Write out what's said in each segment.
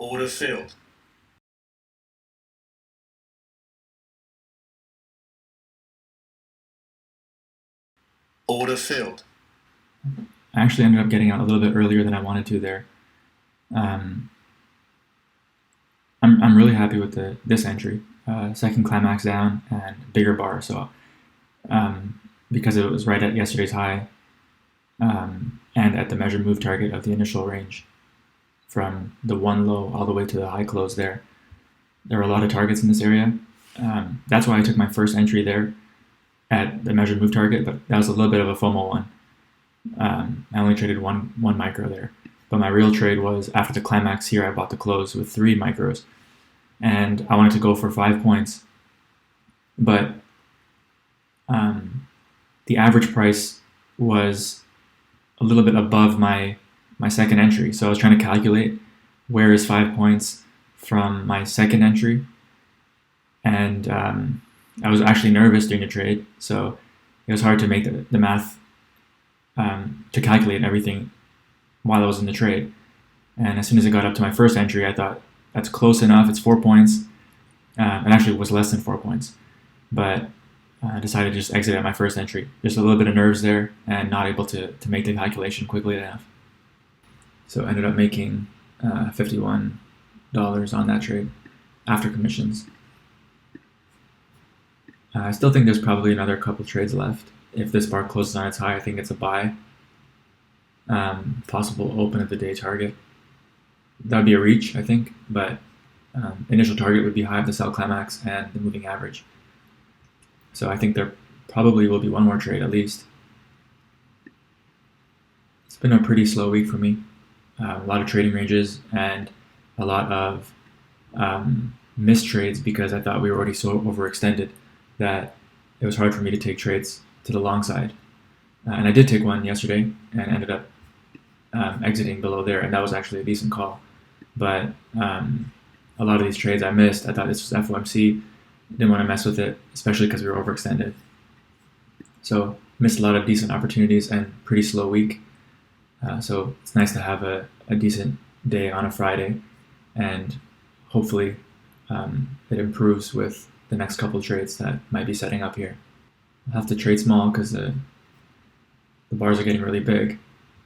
Order filled. Order filled. I actually ended up getting out a little bit earlier than I wanted to there. Um, I'm really happy with this entry. Second climax down and bigger bar. So because it was right at yesterday's high and at the measured move target of the initial range from the one low all the way to the high close there. There were a lot of targets in this area. That's why I took my first entry there at the measured move target, but that was a little bit of a FOMO one. I only traded one micro there. But my real trade was after the climax here, I bought the close with 3 micros. And I wanted to go for 5 points. But the average price was a little bit above my second entry. So I was trying to calculate where is 5 points from my second entry. And I was actually nervous during the trade. So it was hard to make the math to calculate everything while I was in the trade. And as soon as it got up to my first entry, I thought that's close enough. It's 4 points. It actually was less than 4 points, but I decided to just exit at my first entry. Just a little bit of nerves there and not able to make the calculation quickly enough. So I ended up making $51 on that trade after commissions. I still think there's probably another couple trades left. If this bar closes on its high, I think it's a buy. Possible open of the day target. That would be a reach, I think, but initial target would be high of the sell climax and the moving average. So I think there probably will be one more trade at least. It's been a pretty slow week for me. A lot of trading ranges and a lot of missed trades because I thought we were already so overextended that it was hard for me to take trades to the long side. And I did take one yesterday and ended up exiting below there, and that was actually a decent call. But a lot of these trades I missed. I thought this was FOMC. Didn't want to mess with it, especially because we were overextended. So missed a lot of decent opportunities and pretty slow week. So it's nice to have a decent day on a Friday, and hopefully it improves with the next couple trades that might be setting up here. I'll have to trade small because the bars are getting really big,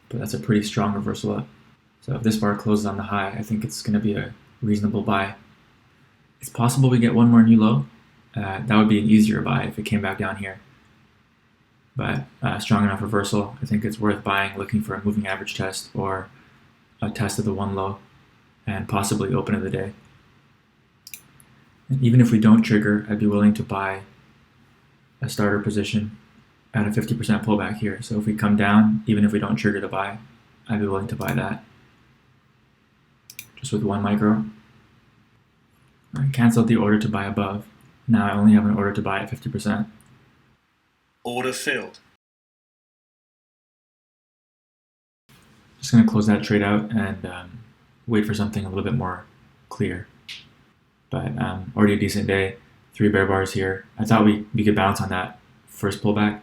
but that's a pretty strong reversal up. So if this bar closes on the high, I think it's going to be a reasonable buy. It's possible we get one more new low. That would be an easier buy if it came back down here. But strong enough reversal, I think it's worth buying, looking for a moving average test or a test of the one low and possibly open of the day. And even if we don't trigger, I'd be willing to buy a starter position at a 50% pullback here. So if we come down, even if we don't trigger the buy, I'd be willing to buy that. Just with 1 micro. I canceled the order to buy above. Now I only have an order to buy at 50%. Order filled. Just going to close that trade out and wait for something a little bit more clear. But already a decent day. 3 bear bars here. I thought we could bounce on that first pullback.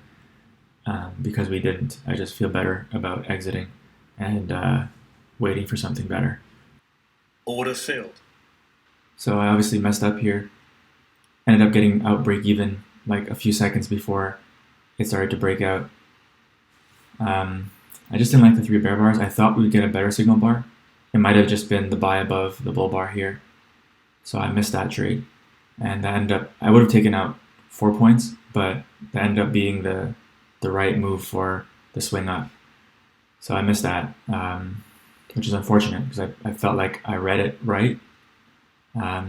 Because we didn't. I just feel better about exiting and waiting for something better. Order filled. So I obviously messed up here. Ended up getting out break even like a few seconds before it started to break out. I just didn't like the 3 bear bars. I thought we would get a better signal bar. It might have just been the buy above the bull bar here. So I missed that trade. And that ended up, I would have taken out 4 points, but that ended up being the right move for the swing up. So I missed that, which is unfortunate because I felt like I read it right. I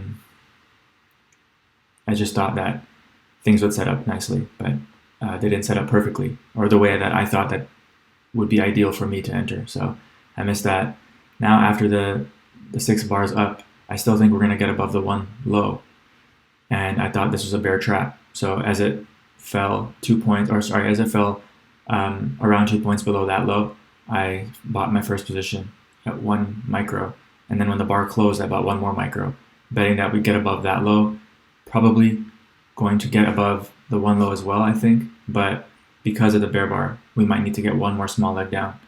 just thought that things would set up nicely, but they didn't set up perfectly or the way that I thought that would be ideal for me to enter. So I missed that. Now after the 6 bars up, I still think we're going to get above the 1 low. And I thought this was a bear trap. So as it fell 2 points, as it fell around 2 points below that low, I bought my first position at 1 micro. And then when the bar closed, I bought 1 more micro, betting that we'd get above that low. Probably going to get above the 1 low as well, I think. But because of the bear bar, we might need to get 1 more small leg down.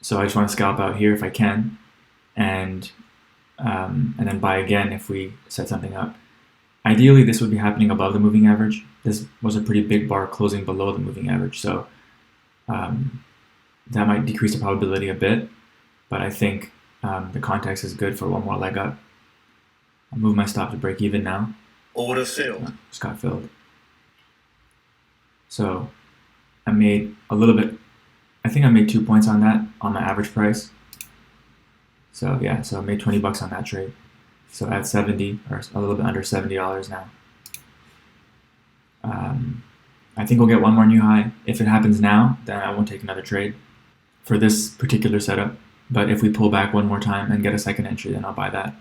So I just want to scalp out here if I can and and then buy again if we set something up. Ideally, this would be happening above the moving average. This was a pretty big bar closing below the moving average, so that might decrease the probability a bit, but I think the context is good for one more leg up. I'll move my stop to break even now. Order filled. Just got filled. So I made a little bit, I think I made 2 points on that, on my average price. So yeah, so I made 20 bucks on that trade. So at 70, or a little bit under $70 now. I think we'll get one more new high. If it happens now, then I won't take another trade for this particular setup. But if we pull back one more time and get a second entry, then I'll buy that.